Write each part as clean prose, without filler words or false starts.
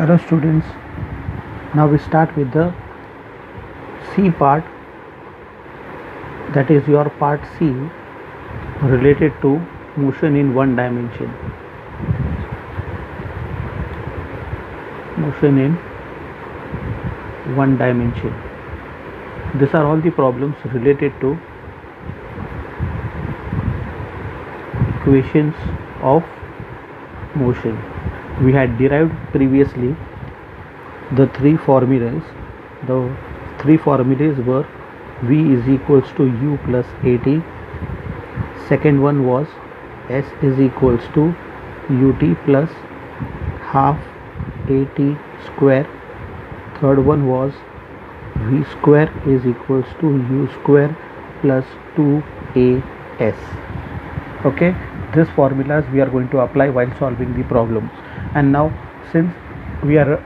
Hello students, now we start with the C part, that is your part C related to motion in one dimension. Motion in one dimension. These are all the problems related to equations of motion. We had derived previously the three formulas. The three formulas were V is equals to U plus AT. Second one was S is equals to UT plus half AT square. Third one was V square is equals to U square plus 2AS. Okay, these formulas we are going to apply while solving the problems. And now, since we are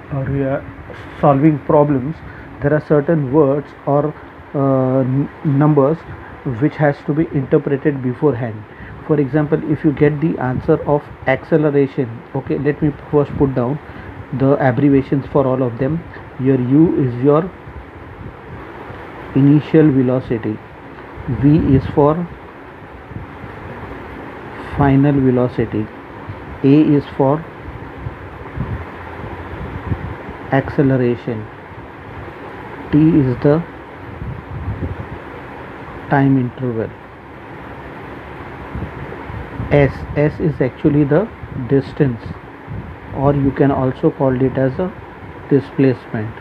solving problems, there are certain words or numbers which has to be interpreted beforehand. For example, if you get the answer of acceleration, okay, let me first put down the abbreviations for all of them. Your U is your initial velocity, V is for final velocity, A is for acceleration, T is the time interval, S is actually the distance, or you can also call it as a displacement,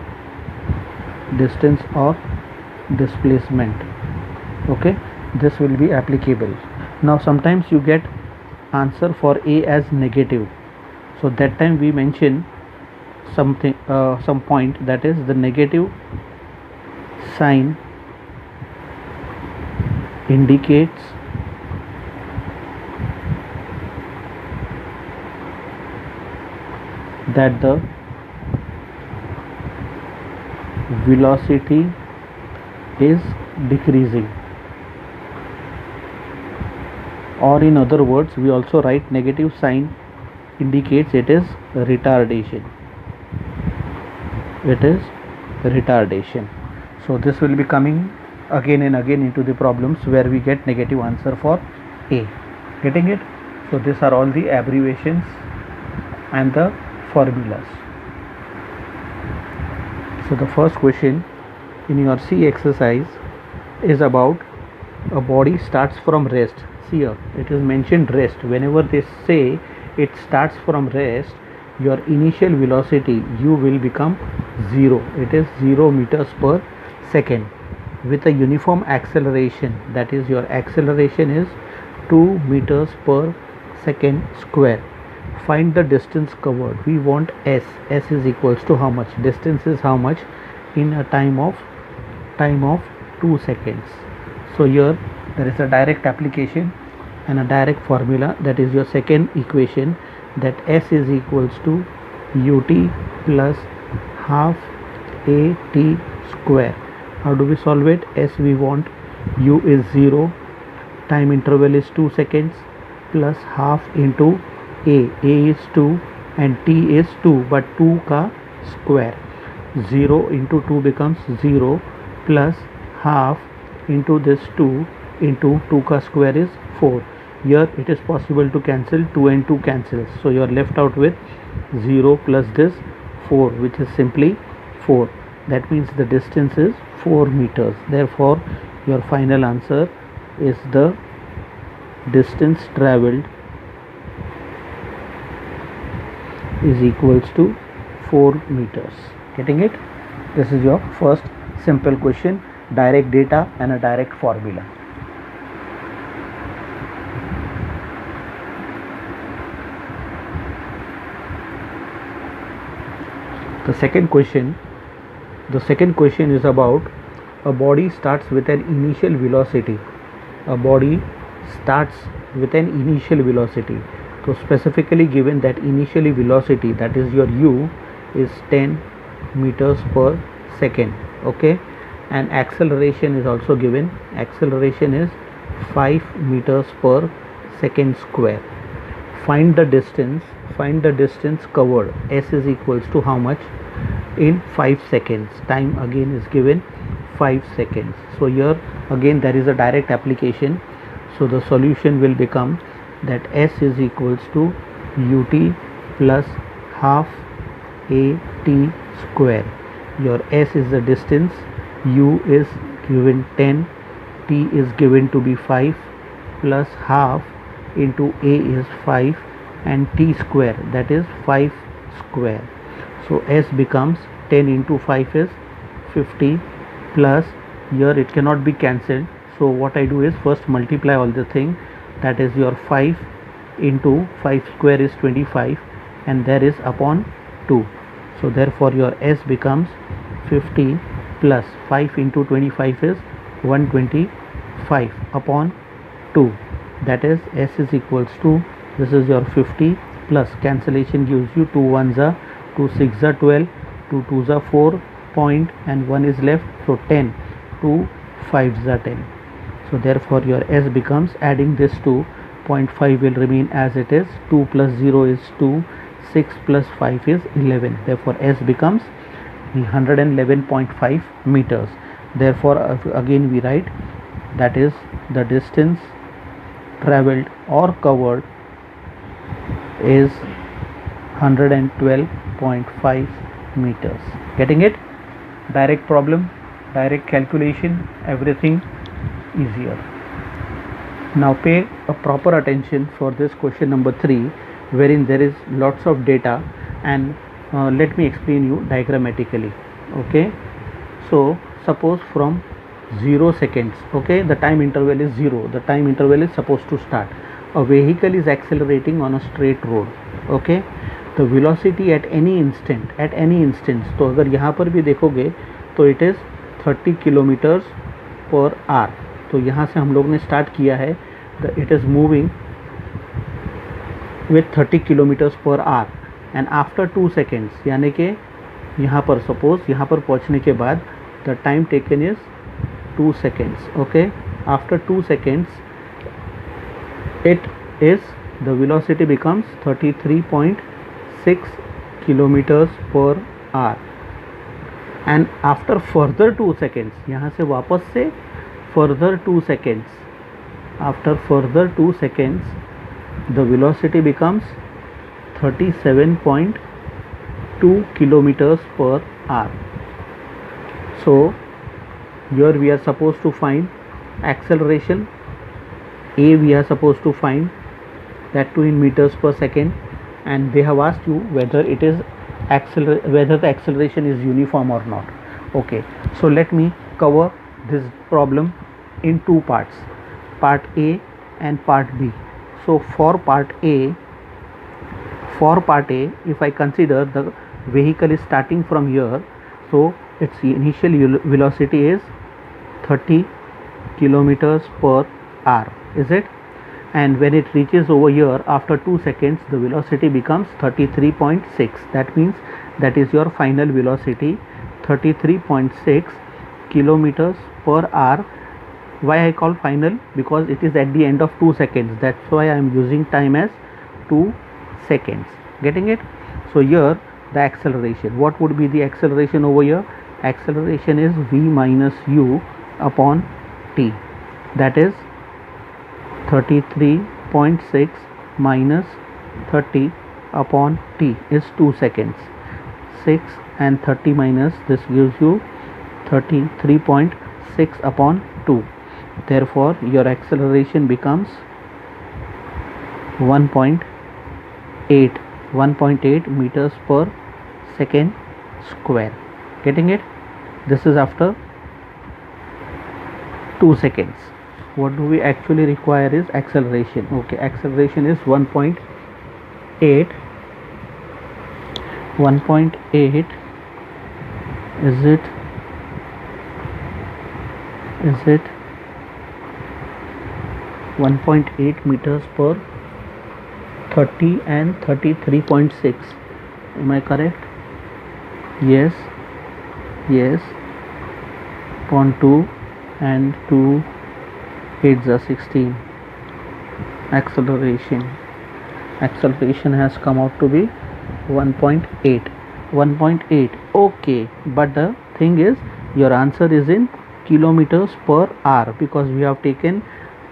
distance or displacement. Okay, this will be applicable. Now sometimes you get answer for A as negative, so that time we mention something, some point, that is the negative sign indicates that the velocity is decreasing, or in other words we also write negative sign indicates it is retardation. It is retardation. So this will be coming again and again into the problems where we get negative answer for A. Getting it? So these are all the abbreviations and the formulas. So the first question in your C exercise is about a body starts from rest. See here, it is mentioned rest. Whenever they say it starts from rest, your initial velocity U will become 0. It is 0 meters per second with a uniform acceleration, that is your acceleration is 2 meters per second square. Find the distance covered. We want S. S is equals to how much? Distance is how much in a time of 2 seconds. So here there is a direct application and a direct formula, that is your second equation, that S is equals to UT plus half AT square. How do we solve it? S we want, U is 0, time interval is 2 seconds, plus half into A is 2 and T is 2, but 2 ka square. 0 into 2 becomes 0 plus half into this 2 into 2 ka square is 4. Here it is possible to cancel, 2 and 2 cancels, so you are left out with 0 plus this 4, which is simply 4. That means the distance is 4 meters. Therefore your final answer is the distance travelled is equals to 4 meters. Getting it? This is your first simple question, direct data and a direct formula. The second question is about a body starts with an initial velocity. A body starts with an initial velocity. So specifically given that initially velocity, that is your U, is 10 meters per second. Okay, and acceleration is also given. Acceleration is 5 meters per second square. find the distance covered. S is equals to how much? In 5 seconds. Time again is given 5 seconds. So here again there is a direct application. So the solution will become that S is equals to ut plus half at square. Your S is the distance, u is given 10, t is given to be 5, plus half into a is 5 and t square, that is 5 square. So S becomes 10 into 5 is 50, plus here it cannot be cancelled. So what I do is first multiply all the thing, that is your 5 into 5 square is 25 and there is upon 2. So therefore your S becomes 50 plus 5 into 25 is 125 upon 2, that is S is equals to, this is your 50 plus cancellation gives you 2 1s are 2 6s are 12, 2 2s are 4 point and 1 is left, so 10, 2 5s are 10. So therefore your S becomes, adding this to 0.5 will remain as it is, 2 plus 0 is 2, 6 plus 5 is 11, therefore S becomes 111.5 meters. Therefore again we write that is the distance traveled or covered is 112.5 meters. Getting it? Direct problem, direct calculation, everything easier. Now pay a proper attention for this question number 3, wherein there is lots of data, and let me explain you diagrammatically. Okay, so suppose from 0 seconds, okay, the time interval is 0, the time interval is supposed to start. A vehicle is accelerating on a straight road. Okay, the velocity at any instant, तो अगर यहाँ पर भी देखोगे तो it is 30 kilometers per hour. तो यहाँ से हम लोग ने स्टार्ट किया है, it is moving with 30 kilometers per hour and after 2 seconds, यानी कि यहाँ पर सपोज यहाँ पर पहुँचने के बाद the time taken is 2 seconds. Okay, after 2 seconds it is, the velocity becomes 33.6 kilometers per hour and after further 2 seconds, यहाँ से वापस से further 2 seconds, after further 2 seconds the velocity becomes 37.2 kilometers per hour. So here we are supposed to find acceleration. A we are supposed to find, that too in meters per second, and they have asked you whether it is whether the acceleration is uniform or not. Okay, so let me cover this problem in two parts, part A and part B. So for part A, if I consider the vehicle is starting from here, so its initial velocity is 30 kilometers per hour, is it? And when it reaches over here after 2 seconds, the velocity becomes 33.6. that means that is your final velocity, 33.6 kilometers per hour. Why I call final? Because it is at the end of 2 seconds, that's why I am using time as 2 seconds. Getting it? So here the acceleration, what would be the acceleration over here? Acceleration is v minus u upon t, that is 33.6 minus 30 upon t is 2 seconds. 6 and 30 minus this gives you 33.6 upon 2. Therefore your acceleration becomes 1.8 meters per second square. Getting it? This is after 2 seconds. What do we actually require is acceleration. Okay, acceleration is 1.8 is it 1.8 meters per 30 and 33.6. Am I correct? Yes, upon 2 and 2 8s are 16. Acceleration Acceleration has come out to be 1.8. 1.8. Okay, but the thing is, your answer is in kilometers per hour, because we have taken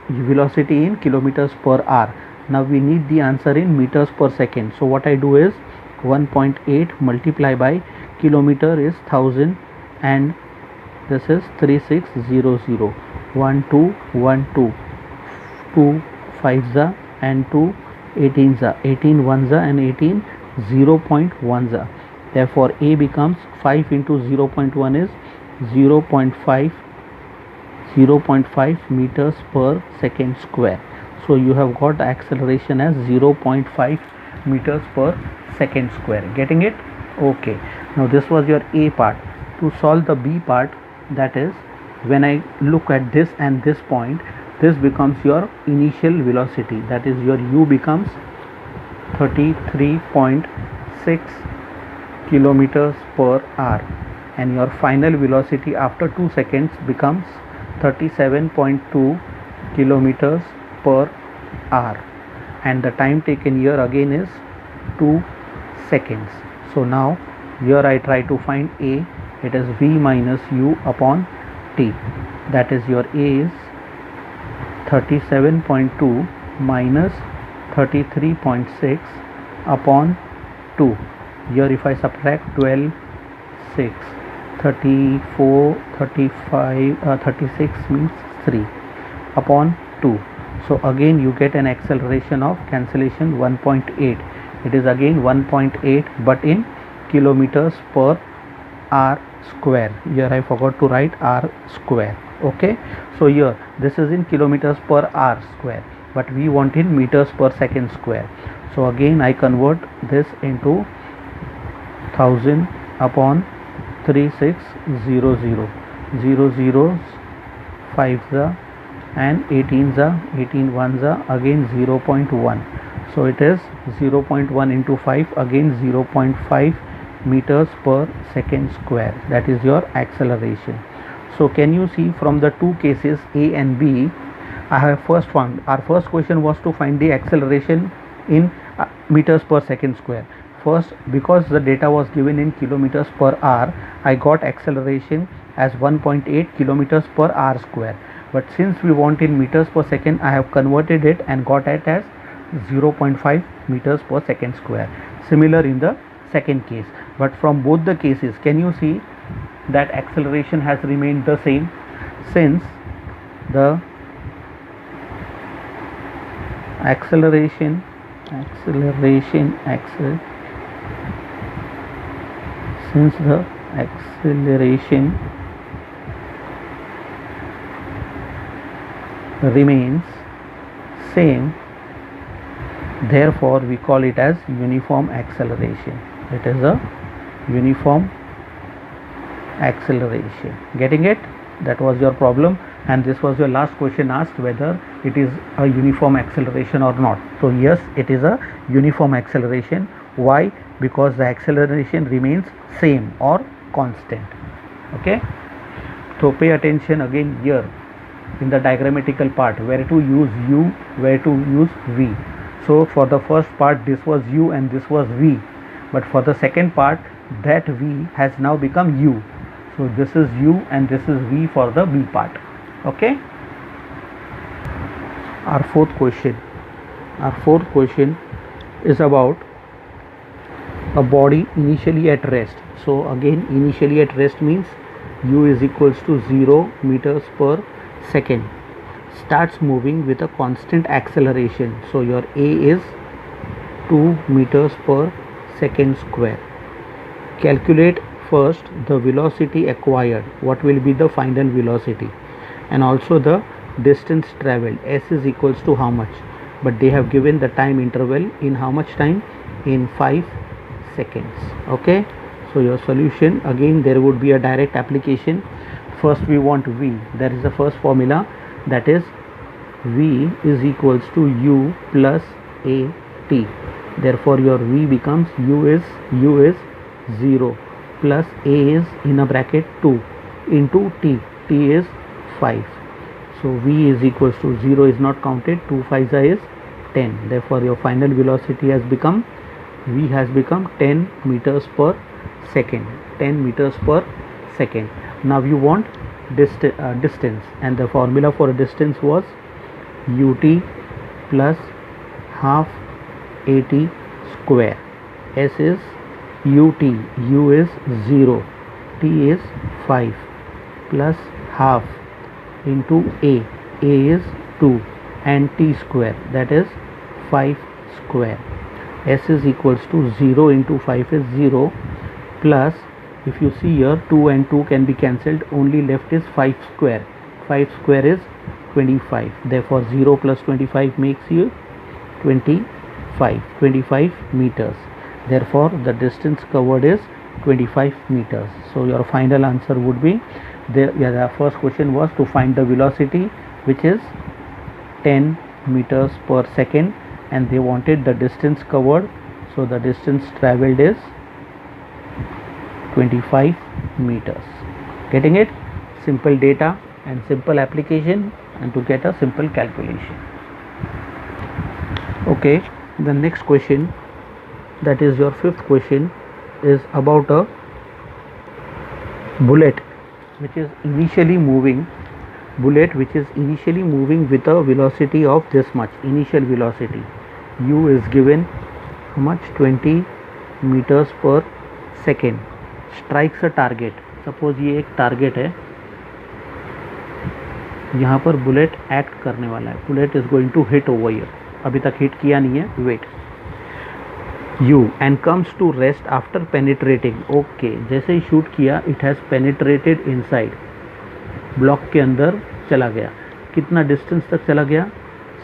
velocity in kilometers per hour. Now we need the answer in meters per second. So what I do is 1.8 multiply by kilometer is 1000, and this is 3600. 1 2 1 2 2 5s and 2 18s, 18 1s and 18 0.1s. Therefore A becomes 5 into 0.1 is 0.5 meters per second square. So you have got the acceleration as 0.5 meters per second square. Getting it? Okay. Now this was your A part. To solve the B part, that is, when I look at this and this point, this becomes your initial velocity, that is your U becomes 33.6 kilometers per hour, and your final velocity after 2 seconds becomes 37.2 kilometers per hour, and the time taken here again is 2 seconds. So now here I try to find A. It is V minus U upon T. That is your A is 37.2 minus 33.6 upon 2. Here if I subtract 12, 6, 34, 35, 36 means 3 upon 2. So again you get an acceleration of cancellation 1.8. It is again 1.8 but in kilometers per hour square. Here I forgot to write r square. Okay, so here this is in kilometers per hour square, but we want in meters per second square. So again I convert this into 1000 upon 3600. 00s 5s and 18s, 18 1s again 0.1. So it is 0.1 into 5 again 0.5 meters per second square. That is your acceleration. So can you see from the two cases A and B, I have first found, our first question was to find the acceleration in meters per second square. First, because the data was given in kilometers per hour, I got acceleration as 1.8 kilometers per hour square. But since we want in meters per second, I have converted it and got it as 0.5 meters per second square. Similar in the second case. But from both the cases, can you see that acceleration has remained the same, since the acceleration since the acceleration remains same, therefore we call it as uniform acceleration. It is a uniform acceleration. Getting it? That was your problem, and this was your last question asked whether it is a uniform acceleration or not. So yes, it is a uniform acceleration. Why? Because the acceleration remains same or constant. Okay, so pay attention again here in the diagrammatical part, where to use U, where to use V. So for the first part this was U and this was V, but for the second part that V has now become U. So this is U and this is V for the B part. Okay. Our fourth question is about a body initially at rest. So again, initially at rest means U is equals to 0 meters per second, starts moving with a constant acceleration. So your A is 2 meters per second square. Calculate first the velocity acquired, what will be the final velocity, and also the distance traveled. S is equals to how much, but they have given the time interval in how much time, in 5 seconds. Okay, so your solution, again there would be a direct application. First we want V. There is the first formula, that is V is equals to U plus AT. Therefore your V becomes U is 0 plus A is in a bracket 2 into T. T is 5. So V is equals to 0 is not counted, 2 5 is 10. Therefore your final velocity has become, v has become 10 meters per second. 10 meters per second. Now you want distance, and the formula for distance was ut plus half at square. S is ut, u is 0, t is 5 plus half into a is 2 and t square, that is 5 square. S is equals to 0 into 5 is 0 plus, if you see here 2 and 2 can be cancelled, only left is 5 square. 5 square is 25. Therefore 0 plus 25 makes you 25 meters. Therefore the distance covered is 25 meters. So your final answer would be the first question was to find the velocity, which is 10 meters per second, and they wanted the distance covered. So the distance traveled is 25 meters. Getting it? Simple data and simple application, and to get a simple calculation. Okay, the next question, that is your fifth question, is about a bullet which is initially moving with a velocity of this much. Initial velocity u is given how much? 20 meters per second. Strikes a target. Suppose ये एक target है, यहाँ पर bullet act करने वाला है. Bullet is going to hit over here. अभी तक हिट किया नहीं है, wait. U and comes to rest after penetrating. Okay, जैसे ही शूट किया, it has penetrated inside. Block के अंदर चला गया. कितना डिस्टेंस तक चला गया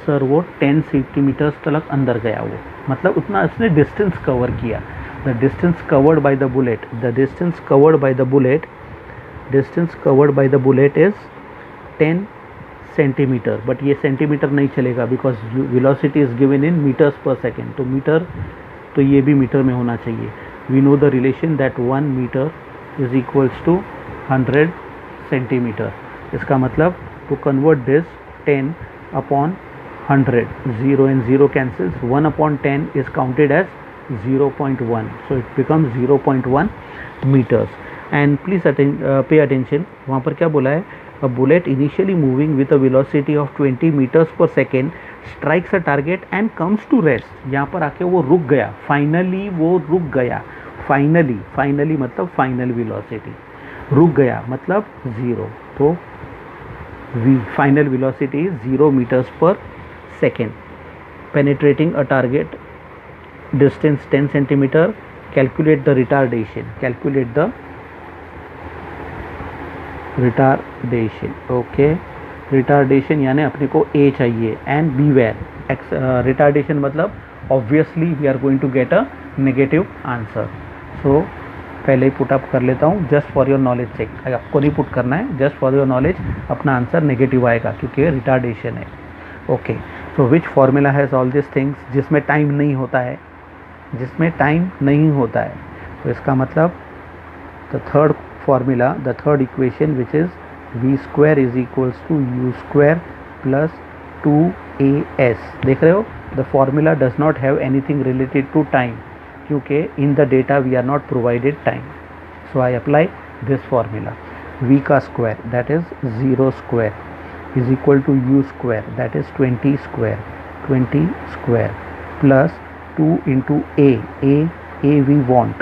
सर? वो 10 सेंटीमीटर्स तक अंदर गया. वो मतलब उतना इसने डिस्टेंस कवर किया. The distance covered by the bullet, is 10 centimetre. But ये सेंटीमीटर नहीं चलेगा, because velocity is given in metres per second. तो मीटर, तो ये भी मीटर में होना चाहिए. We know the relation that 1 metre is equals to 100 centimetre. इसका मतलब to convert this 10 upon 100, 0 and 0 cancels, 1 upon 10 is counted as 0.1, so it becomes 0.1 meters. And please pay attention, वहाँ पर क्या बोला है? A bullet initially moving with a velocity of 20 meters per second strikes a target and comes to rest. यहाँ पर आके वो रुक गया. फाइनली वो रुक गया. फाइनली मतलब फाइनल वेलोसिटी. रुक गया मतलब 0. तो v final velocity is 0 meters per second. Penetrating a target, distance 10 centimeter. Calculate the retardation. Okay, retardation यानी अपने को a चाहिए. And beware, retardation मतलब obviously we are going to get a negative answer. So पहले ही put up कर लेता हूँ, just for your knowledge check. आपको नहीं पुट करना है, जस्ट फॉर योर नॉलेज अपना आंसर नेगेटिव आएगा क्योंकि रिटार्डेशन है. Okay, so which formula has all this things? जिसमें टाइम नहीं होता है, तो इसका मतलब the third formula, the third equation, which is v square is equals to u square plus 2as. देख रहे हो, the formula does not have anything related to time क्योंकि in the data we are not provided time. So I apply this formula. v का square, that is 0 square, is equal to u square, that is 20 square plus 2 into a we want.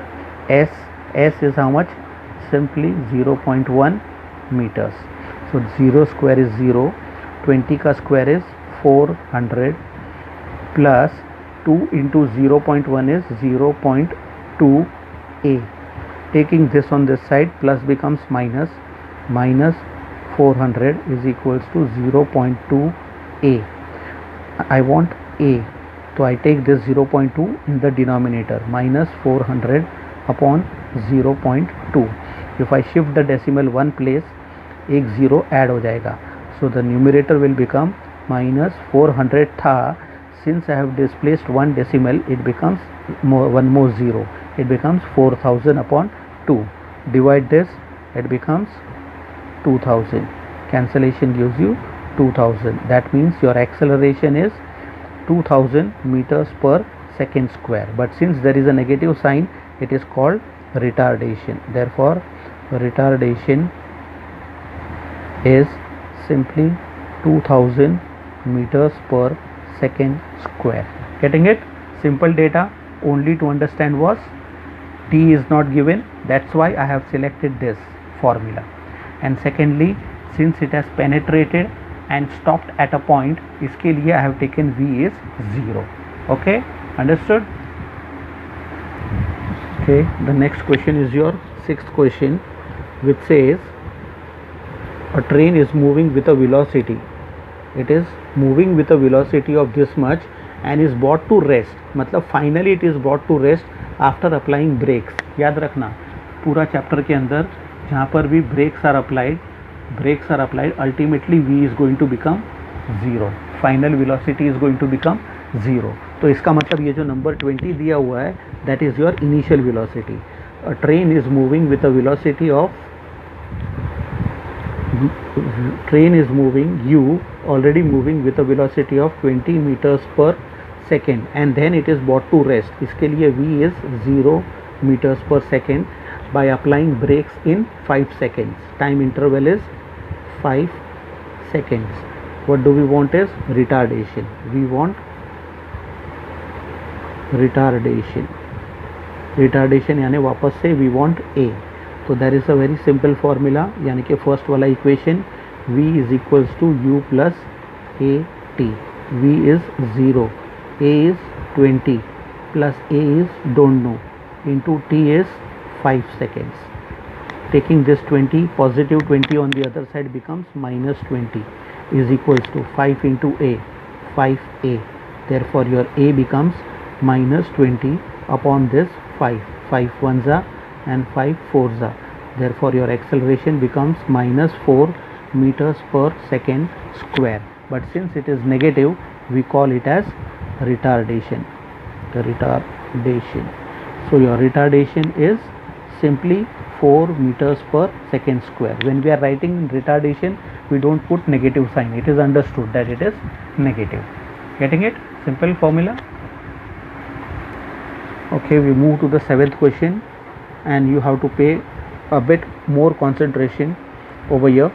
S is how much? Simply 0.1 meters. So 0 square is 0, 20 का square is 400 plus 2 into 0.1 is 0.2 a. Taking this on this side, plus becomes minus 400 is equals to 0.2 a. I want a, so I take this 0.2 in the denominator, minus 400 upon 0.2. If I shift the decimal one place, एक 0 add हो जाएगा. So the numerator will become minus 400 था. Since I have displaced one decimal, it becomes one more 0. It becomes 4000 upon 2. Divide this, it becomes 2000. Cancellation gives you 2000. That means your acceleration is 2000 meters per second square, but since there is a negative sign, it is called retardation. Therefore retardation is simply 2000 meters per second square. Getting it? Simple data. Only to understand was t is not given, that's why I have selected this formula. And secondly, since it has penetrated and stopped at a point, इसके लिए I have taken v is 0. Okay, understood? Okay, the next question is your sixth question, which says a train is moving with a velocity. It is moving with a velocity of this much and is brought to rest. मतलब finally it is brought to rest after applying brakes. याद रखना पूरा chapter के अंदर जहाँ पर भी brakes are applied, ultimately v is going to become 0. Final velocity is going to become 0. तो इसका मतलब ये जो नंबर 20 दिया हुआ है, that is your initial velocity. A train is moving with a velocity of already moving with a velocity of 20 meters per second, and then it is brought to rest. इसके लिए v is 0 meters per second by applying brakes in 5 seconds. Time interval is 5 seconds. What do we want is retardation. We want retardation. Retardation यानी वापस से we want a. So there is a very simple formula, यानी कि first वाला equation v is equals to u plus a t. v is 0, a is 20 plus a is don't know into t is 5 seconds. Taking this 20, positive 20 on the other side becomes minus 20 is equals to 5 into a, 5a. Therefore your a becomes minus 20 upon this 5. 5 ones are and 5 fours are. Therefore your acceleration becomes minus 4 meters per second square. But since it is negative, we call it as retardation. The retardation. So your retardation is simply 4 meters per second square. When we are writing retardation, we don't put negative sign. It is understood that it is negative. Getting it? Simple formula. Okay, we move to the seventh question, and you have to pay a bit more concentration over here.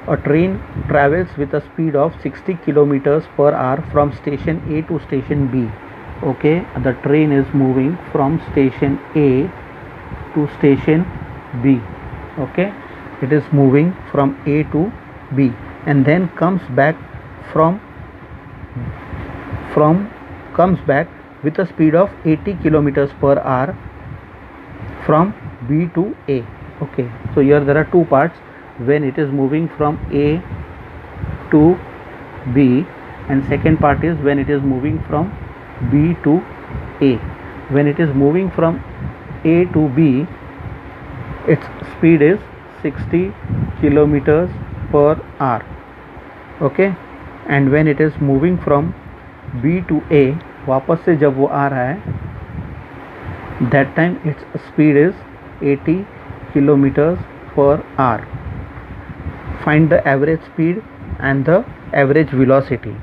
A train travels with a speed of 60 kilometers per hour from station A to station B. Okay, the train is moving from station A to station B. Okay, it is moving from A to B and then comes back with a speed of 80 kilometers per hour from B to A. Okay, so here there are two parts, when it is moving from A to B, and second part is when it is moving from B to A. When it is moving from A to B, its speed is 60 kilometers per hour. Okay, and when it is moving from B to A, वापस से जब वो आ रहा है, that time its speed is 80 kilometers per hour. Find the average speed and the average velocity.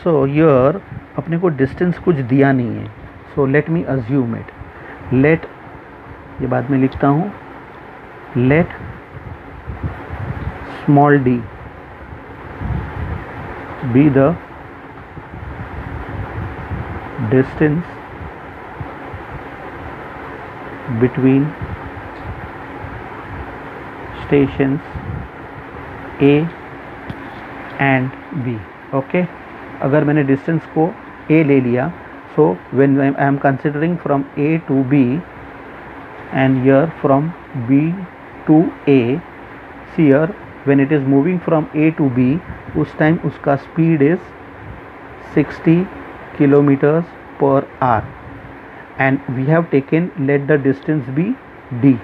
So here अपने को distance कुछ दिया नहीं है, so let me assume it. Let, ये बाद में लिखता हूँ, let small d be the distance between stations A and B. Okay, अगर मैंने distance को A ले लिया, so when I am considering from A to B and here from B to A, see here when it is moving from A to B, उस time उसका speed is 60 kilometers per hour, and we have taken, let the distance be d.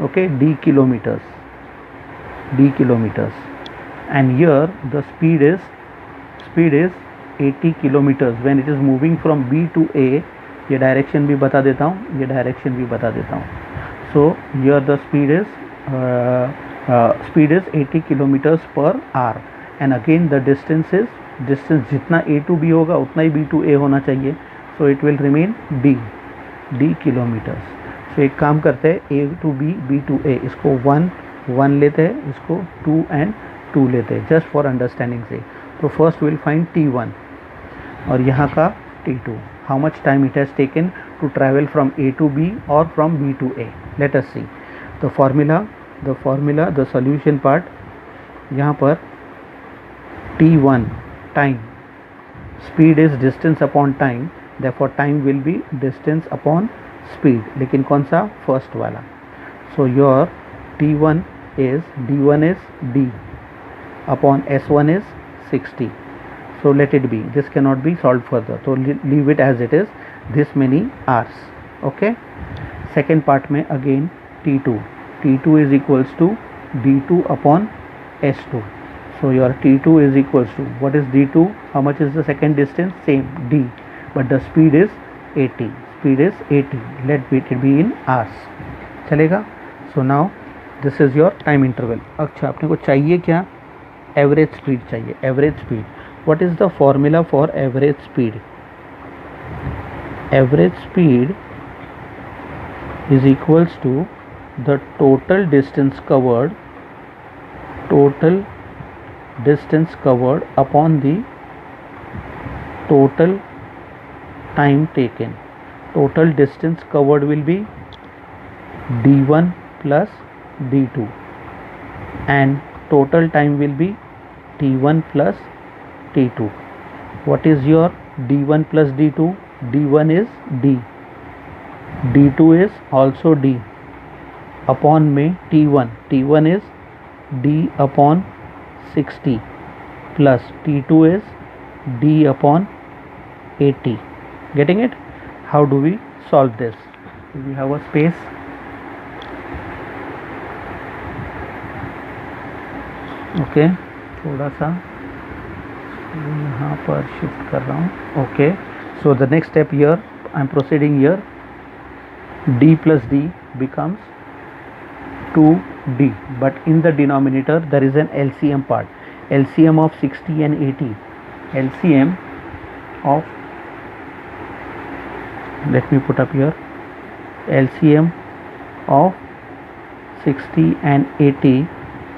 Okay, d kilometers, and here the speed is 80 kilometers when it is moving from B to A. ये direction भी बता देता हूँ, so here the speed is 80 kilometers per hour, and again the distance is distance जितना a to b होगा उतना ही b to a होना चाहिए, so it will remain d kilometres. So एक काम करते हैं, a to b b to a, इसको 1 लेते हैं, इसको 2 and 2 लेते हैं जस्ट फॉर अंडरस्टैंडिंग से। तो फर्स्ट विल फाइंड t1 और यहाँ का t2, how much time it has taken to travel from a to b और from b to a। Let us see the formula, the solution part. यहाँ पर t1 time, speed is distance upon time, therefore time will be distance upon speed, लेकिन कौन सा, first वाला। So your t1 is d1 is d upon s1 is 60, so let it be, this cannot be solved further, so leave it as it is, this many hours, okay। second part में again t2 is equals to d2 upon s2, so your t2 is equals to, what is d2, how much is the second distance, same d, but the speed is 80, let it be in hours, चलेगा। so now this is your time interval. अच्छा, अपने को चाहिए क्या, average speed चाहिए, average speed. What is the formula for average speed, average speed is equals to the total distance covered upon the total time taken. Total distance covered will be d1 plus d2 and total time will be t1 plus t2. What is your d1 plus d2, d1 is d, d2 is also d, upon में t1 is d upon 60 plus t2 is d upon 80, getting it। how do we solve this, we have a space, okay थोड़ा सा यहाँ पर shift कर रहा हूँ, okay. So the next step here, I am proceeding here, d plus d becomes 2d, but in the denominator there is an LCM part, LCM of 60 and 80, LCM of, let me put up here, LCM of 60 and 80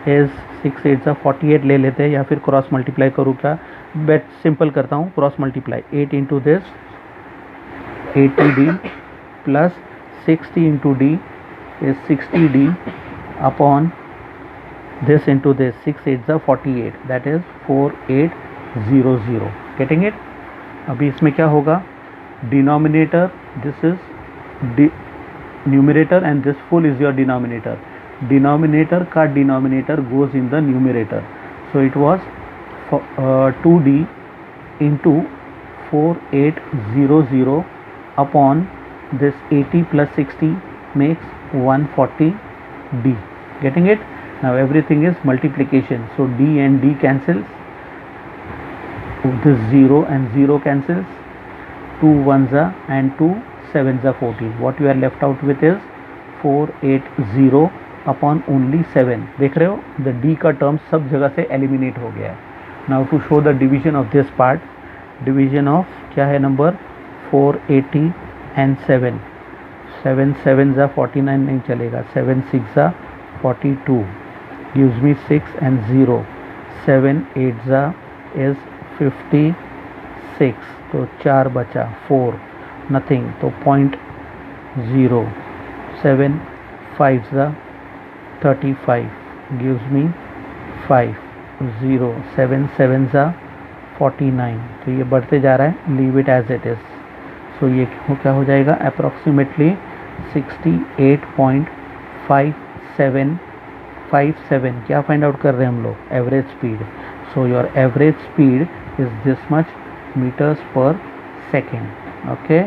is 6 8 48 ले लेते हैं, या फिर cross multiply करूँ क्या, बेट simple करता हूँ, cross multiply 8 into this 80d plus 60 into d is 60d upon this into this, 6 8 48, that is 4800, getting it। अभी इसमें क्या होगा, denominator, this is numerator and this full is your denominator, denominator का denominator goes in the numerator, so it was 2d into 4800 upon this 80 plus 60 makes 140d, getting it। now everything is multiplication, so d and d cancels, this 0 and 0 cancels, 2 1s and 2 7s 14, what you are left out with is 480 upon only 7, देख रहे हो, the d का term सब जगह से eliminate हो गया है। now to show the division of this part, division of क्या है नंबर 480 and 7 7 49 नहीं चलेगा, 7 6 42 gives me 6 and 0, 7 8 is 56, तो 4 बचा, 4 nothing, तो 0.0, 7 5 35 gives me 5 0, 7 7 49, तो ये बढ़ते जा रहा है, leave it as it is। सो ये क्या हो जाएगा, अप्रॉक्सीमेटली 68.5757, क्या फाइंड आउट कर रहे हैं हम लोग, average speed. So your average speed is this much metres per second, okay.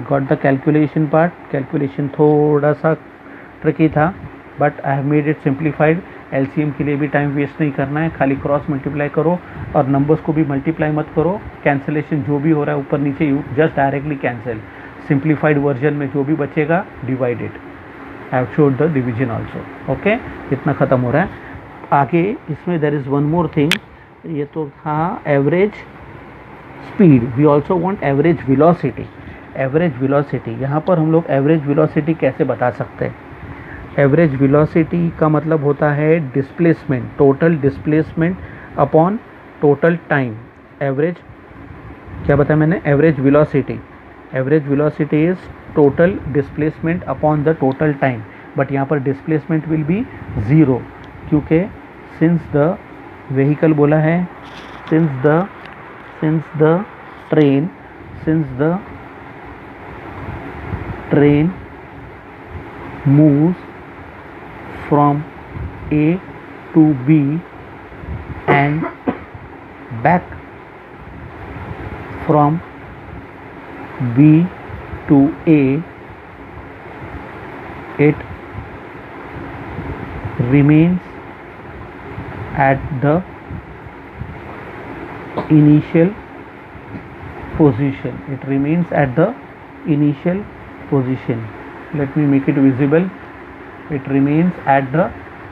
Got the calculation part, calculation थोड़ा सा ट्रिकी था, but I have made it simplified. LCM के लिए भी टाइम वेस्ट नहीं करना है, खाली क्रॉस मल्टीप्लाई करो और नंबर्स को भी मल्टीप्लाई मत करो, कैंसिलेशन जो भी हो रहा है ऊपर नीचे you just directly cancel, simplified version में जो भी बचेगा divide it, I have showed the division also, okay. इतना ख़त्म हो रहा है। आगे इसमें there is one more thing, ये तो था average speed. We also want average velocity. Average velocity, यहाँ पर हम लोग एवरेज वेलोसिटी कैसे बता सकते हैं? एवरेज वेलोसिटी का मतलब होता है displacement, total displacement upon total time. Average क्या बताया मैंने? Average velocity. Average velocity is total displacement upon the total time. But यहाँ पर डिस्प्लेसमेंट विल बी ज़ीरो, क्योंकि सिंस द व्हीकल बोला है, since the train moves from A to B and back from B to A, it remains at the initial position. It remains at the initial position. Let me make it visible. It remains at the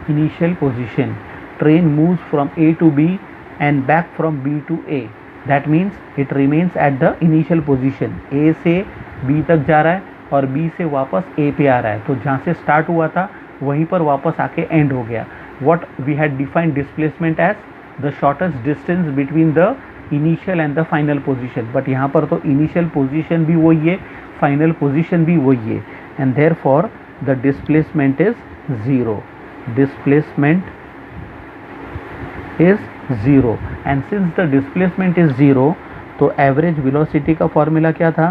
initial position. Train moves from A to B and back from B to A. That means it remains at the initial position. A से B तक जा रहा है और B से वापस A पे आ रहा है. तो जहाँ से स्टार्ट हुआ था वहीं पर वापस आके एंड हो गया. What we had defined displacement as the shortest distance between the initial and the final position. But यहाँ पर तो initial position भी वही है, final position भी वही है, and therefore the displacement is zero. Displacement is zero. And since the displacement is zero, तो average velocity का formula क्या था?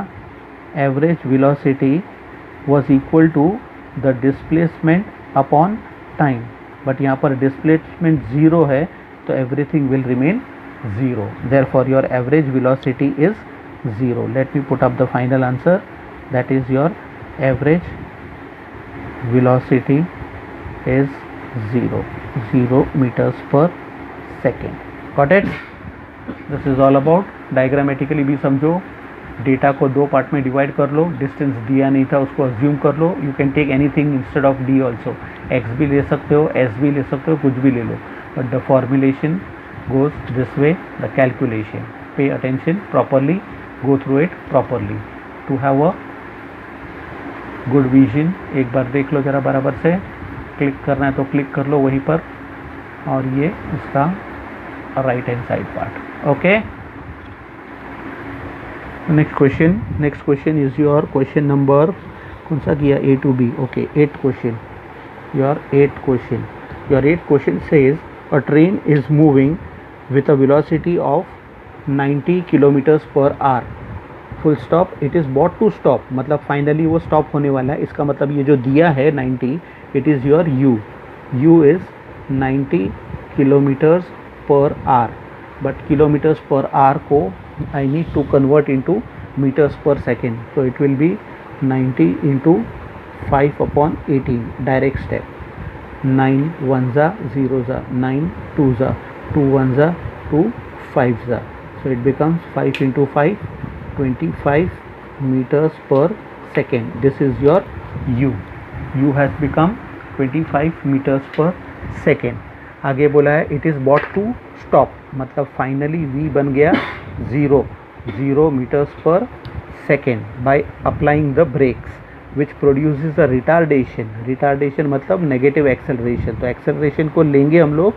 Average velocity was equal to the displacement upon time. But यहाँ पर displacement zero है, तो everything will remain zero. Therefore your average velocity is zero. Let me put up the final answer. That is your average velocity is 0 meters per second. Got it? This is all about. Diagrammatically भी समझो. Data को दो part में divide कर लो. Distance दिया नहीं था उसको अज्यूम कर लो. You can take anything instead of D also. X भी ले सकते हो, एस भी ले सकते हो, कुछ भी ले लो. But the formulation goes this way, the calculation. Pay attention properly, go through it properly to have a good vision. एक बार देख लो जरा बराबर से. क्लिक करना है तो क्लिक कर लो वहीं पर, और ये इसका right hand side part. Okay, next question is your question number कौन सा किया? A to B. Okay, 8th question. Your 8th question says a train is moving with a velocity of 90 kilometers per hour. Full stop. It is about to stop. मतलब finally वो stop होने वाला है. इसका मतलब ये जो दिया है 90, it is your U. U is 90 kilometers per hour. But kilometers per hour को I need to convert into meters per second. So it will be 90 into 5 upon 18. Direct step. 9 1 za 0 za 9 2 za 2 1 za 2 5 za. So it becomes 5 into 5, 25 meters per second. This is your U. U has become 25 meters per second. आगे बोला है it is about to stop. मतलब finally V बन गया 0 meters per second by applying the brakes, which produces a retardation मतलब negative acceleration. तो acceleration को लेंगे हम लोग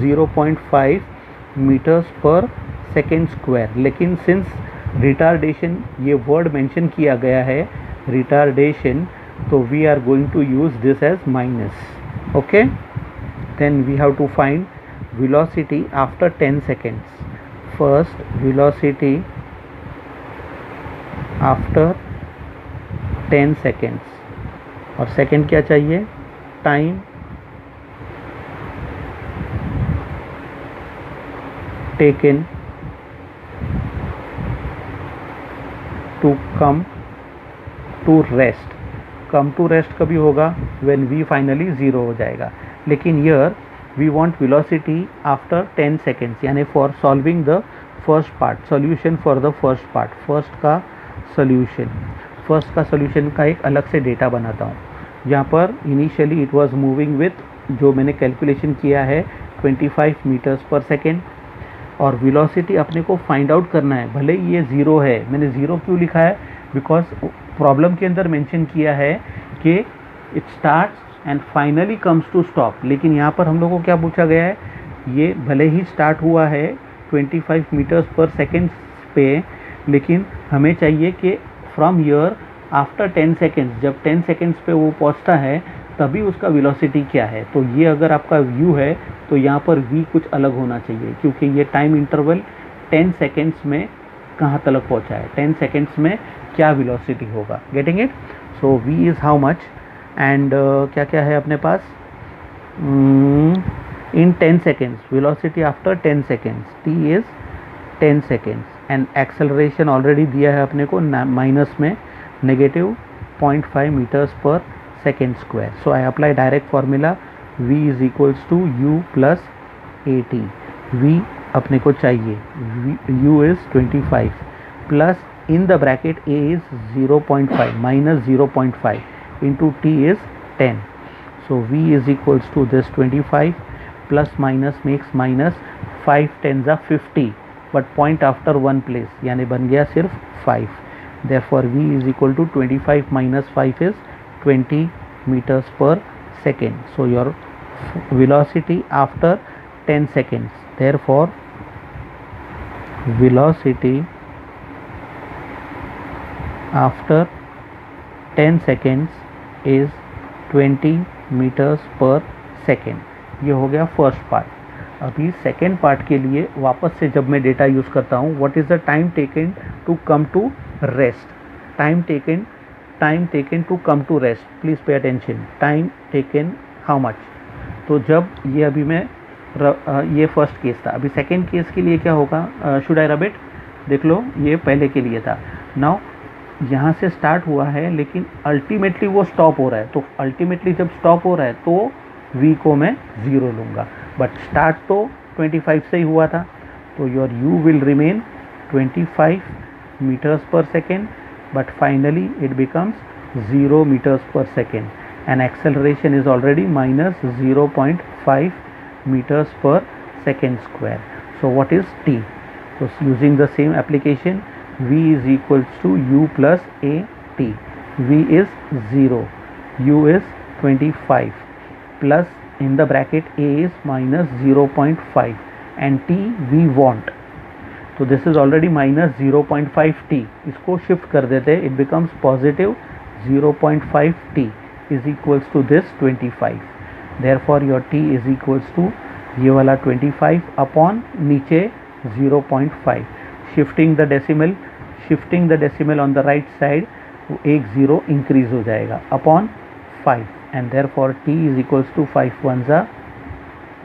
0.5 मीटर्स पर सेकेंड स्क्वायर. लेकिन सिंस रिटार्डेशन ये वर्ड मेंशन किया गया है रिटार्डेशन, तो we are going to use this as minus. Okay, then we have to find velocity after 10 seconds. First velocity after 10 seconds. और सेकंड क्या चाहिए? Time taken to come to rest. Come to rest कभी होगा? When we finally 0 हो जाएगा. लेकिन here we want velocity after 10 seconds, यानी for solving the first part. Solution for the first part. First का सॉल्यूशन का एक अलग से डेटा बनाता हूँ. यहाँ पर initially it was moving with, जो मैंने कैलकुलेशन किया है 25 मीटर्स पर सेकेंड. और वेलोसिटी अपने को फाइंड आउट करना है, भले ही ये ज़ीरो है। मैंने ज़ीरो क्यों लिखा है? बिकॉज प्रॉब्लम के अंदर मेंशन किया है कि it starts and finally comes to stop, लेकिन यहाँ पर हम लोगों को क्या पूछा गया है, ये भले ही स्टार्ट हुआ है 25 मीटर्स पर सेकेंड पे, लेकिन हमें चाहिए कि फ्रॉम ईयर आफ्टर 10 सेकेंड्स, जब 10 सेकेंड्स पे वो पहुंचता है तभी उसका वेलोसिटी क्या है। तो ये अगर आपका व्यू है तो यहाँ पर v कुछ अलग होना चाहिए, क्योंकि ये टाइम इंटरवल 10 सेकेंड्स में कहाँ तक पहुँचा है, 10 सेकेंड्स में क्या वेलोसिटी होगा। Getting it? So v is how much, and क्या क्या है अपने पास, इन 10 seconds, velocity after 10 seconds, t is 10 seconds, and acceleration already दिया है अपने को माइनस में -0.5 metres per second square. So I apply direct formula, v is equals to u plus at। v अपने को चाहिए, u is 25 plus in the bracket a is 0.5 minus 0.5 into t is 10। So v is equals to this 25 plus minus makes minus, 5 tens are 50, but point after one place, यानी बन गया सिर्फ 5। Therefore v is equal to 25 minus 5 is 20 meters per second. So your velocity after 10 seconds, therefore velocity after 10 seconds is 20 metres per second. ये हो गया first part. अभी second part के लिए वापस से जब मैं डेटा यूज़ करता हूँ, what is the time taken to come to rest, time taken to come to rest, please pay attention, time taken how much. तो जब ये अभी मैं ये फर्स्ट केस था, अभी सेकेंड केस के लिए क्या होगा, शुड आई रब इट, देख लो ये पहले के लिए था। नाउ यहाँ से स्टार्ट हुआ है लेकिन अल्टीमेटली वो स्टॉप हो रहा है, तो अल्टीमेटली जब स्टॉप हो रहा है तो v को मैं 0 लूँगा, बट स्टार्ट तो 25 से ही हुआ था, तो your u will remain 25 metres per second, but finally it becomes 0 metres per second, and acceleration is already minus 0.5 metres per second square. So what is t? So using the same application, v is equals to u plus at, v is 0, u is 25 plus in the bracket a is minus 0.5 and t we want, so this is already minus 0.5 t, इसको shift कर देते, it becomes positive 0.5 t is equals to this 25, therefore your t is equals to ये वाला 25 upon नीचे 0.5, shifting the decimal on the right side, एक 0 increase हो जाएगा upon 5, and therefore t is equals to 5 ones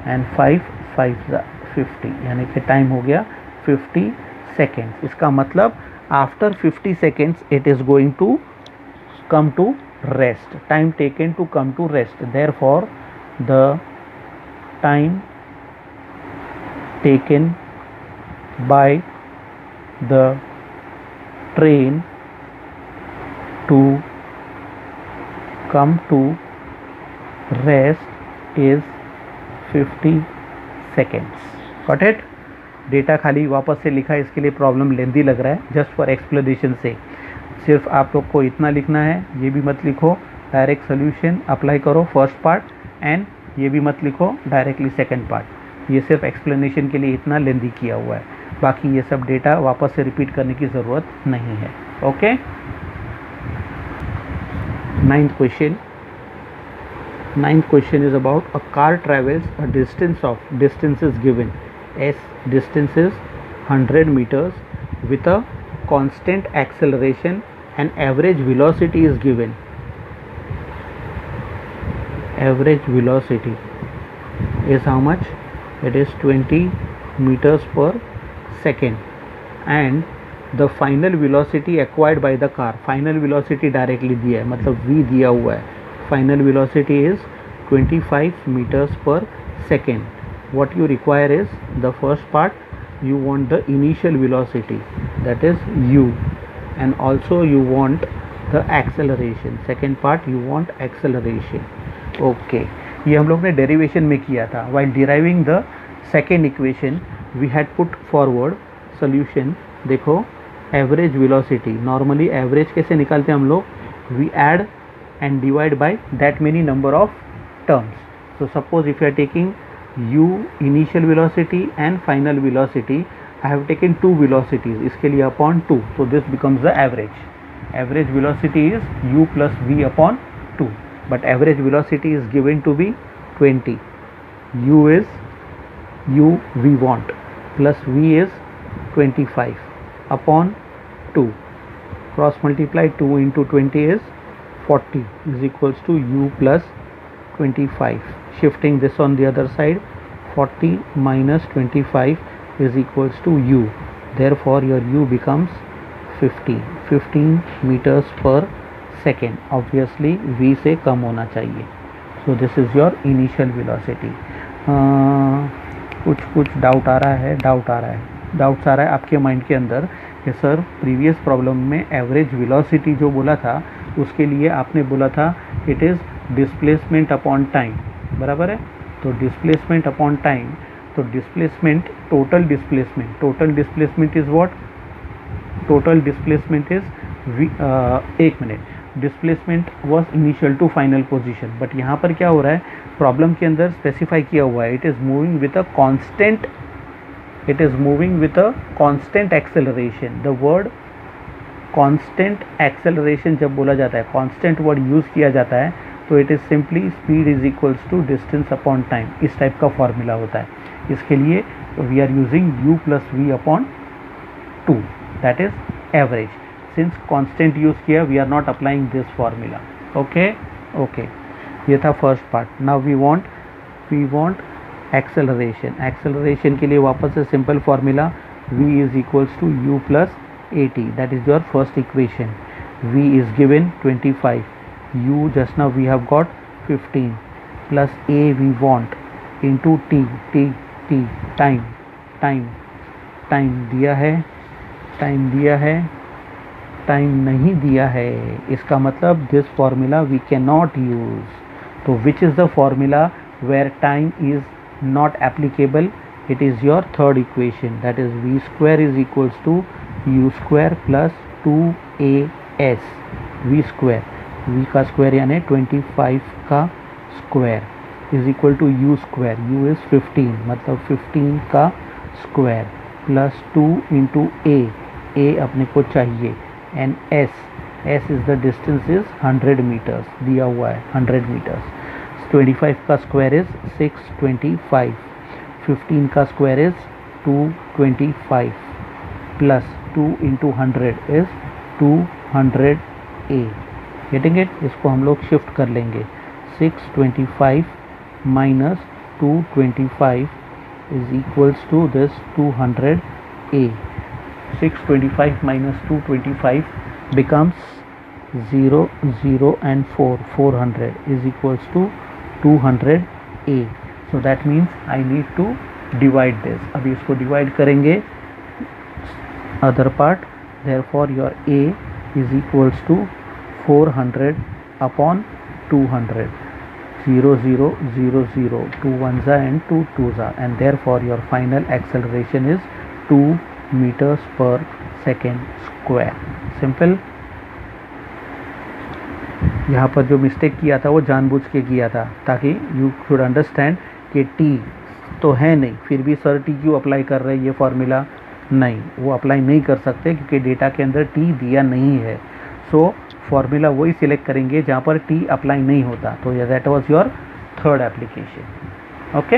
and 5 5s 50, यानी कि time हो गया 50 seconds। इसका मतलब after 50 seconds it is going to come to rest, time taken to come to rest, therefore the time taken by the train to come to rest is 50 seconds। Got it? Data खाली वापस से लिखा है, इसके लिए problem लेंदी लग रहा है, जस्ट फॉर एक्सप्लेनेशन से सिर्फ आप लोग को इतना लिखना है, ये भी मत लिखो, डायरेक्ट सोल्यूशन अप्लाई करो फर्स्ट पार्ट, एंड ये भी मत लिखो डायरेक्टली सेकंड पार्ट, ये सिर्फ एक्सप्लेनेशन के लिए इतना लेंदी किया हुआ है, बाकी ये सब डेटा वापस से रिपीट करने की ज़रूरत नहीं है। Okay, ninth question is about a car travels a distance is given, s distance is 100 meters with a constant acceleration and average velocity is given. Average velocity is how much? It is 20 meters per second, and the final velocity acquired by the car, final velocity directly दिया है, मतलब v दिया हुआ है, final velocity is 25 meters per second. What you require is the first part, you want the initial velocity, that is u, and also you want the acceleration, second part you want acceleration. Okay, ये हम लोग ने derivation में किया था। while deriving the second equation we had put forward solution. देखो average velocity, normally average कैसे निकालते हैं हम लोग, we add and divide by that many number of terms. So suppose if you are taking u initial velocity and final velocity, I have taken two velocities, इसके लिए upon 2, so this becomes the average. Average velocity is u plus v upon 2, but average velocity is given to be 20. u is u we want plus v is 25 upon 2, cross multiply 2 into 20 is 40 is equals to u plus 25. Shifting this on the other side, 40 minus 25 is equals to u. Therefore your u becomes 15 meters per second. Obviously v से कम होना चाहिए. So this is your initial velocity. कुछ doubt आ रहा है आपके mind के अंदर कि सर प्रीवियस प्रॉब्लम में एवरेज वेलोसिटी जो बोला था उसके लिए आपने बोला था it is displacement upon time, बराबर है. तो डिस्प्लेसमेंट अपॉन टाइम, तो displacement total displacement is what, total displacement is एक मिनट, displacement was initial to final position. But यहाँ पर क्या हो रहा है, प्रॉब्लम के अंदर स्पेसिफाई किया हुआ है it is moving with a constant acceleration. The word constant acceleration जब बोला जाता है, कांस्टेंट वर्ड यूज़ किया जाता है, तो it is simply speed is equals to distance upon time. इस टाइप का फॉर्मूला होता है. इसके लिए we are using u plus V upon 2, that is average. Since constant use किया we are not applying this formula. Okay, ये था first part. Now we want acceleration के लिए वापस से simple formula v is equals to u plus 80, that is your first equation. v is given 25, u just now we have got 15 plus a we want into t time दिया है, time नहीं दिया है. इसका मतलब this formula we can not use. तो which is the formula where time is not applicable? It is your third equation, that is v square is equals to u square plus 2as. v square, v का square यानी 25 का square is equal to u square. u is 15, मतलब 15 का square plus 2 into a अपने को चाहिए, and s is the distance is 100 metres दिया हुआ है, 100 मीटर्स. 25 का स्क्वायर इज़ 625, 15 का square is 225 plus 2 into 100 is 200a. Getting it? इसको हम लोग शिफ्ट कर लेंगे. 625 minus 225 is equals to this 200a. 625 minus 225 becomes 0, 0 and 400 is equals to 200a. So that means I need to divide this. अभी इसको divide करेंगे other part. Therefore your a is equals to 400 upon 200. 0, 0, 0, 0, 2 ones are and 2 twos are, and therefore your final acceleration is 2 meters per second square. Simple. यहाँ पर जो mistake किया था वो जानबूझ के किया था ताकि यू शुड अंडरस्टैंड कि टी तो है नहीं, फिर भी सर टी क्यों अप्लाई कर रहे हैं ये फॉर्मूला. नहीं, वो अप्लाई नहीं कर सकते क्योंकि डेटा के अंदर टी दिया नहीं है. सो फॉर्मूला वही सिलेक्ट करेंगे जहाँ पर टी अप्लाई नहीं होता. तो that was your third application. Okay.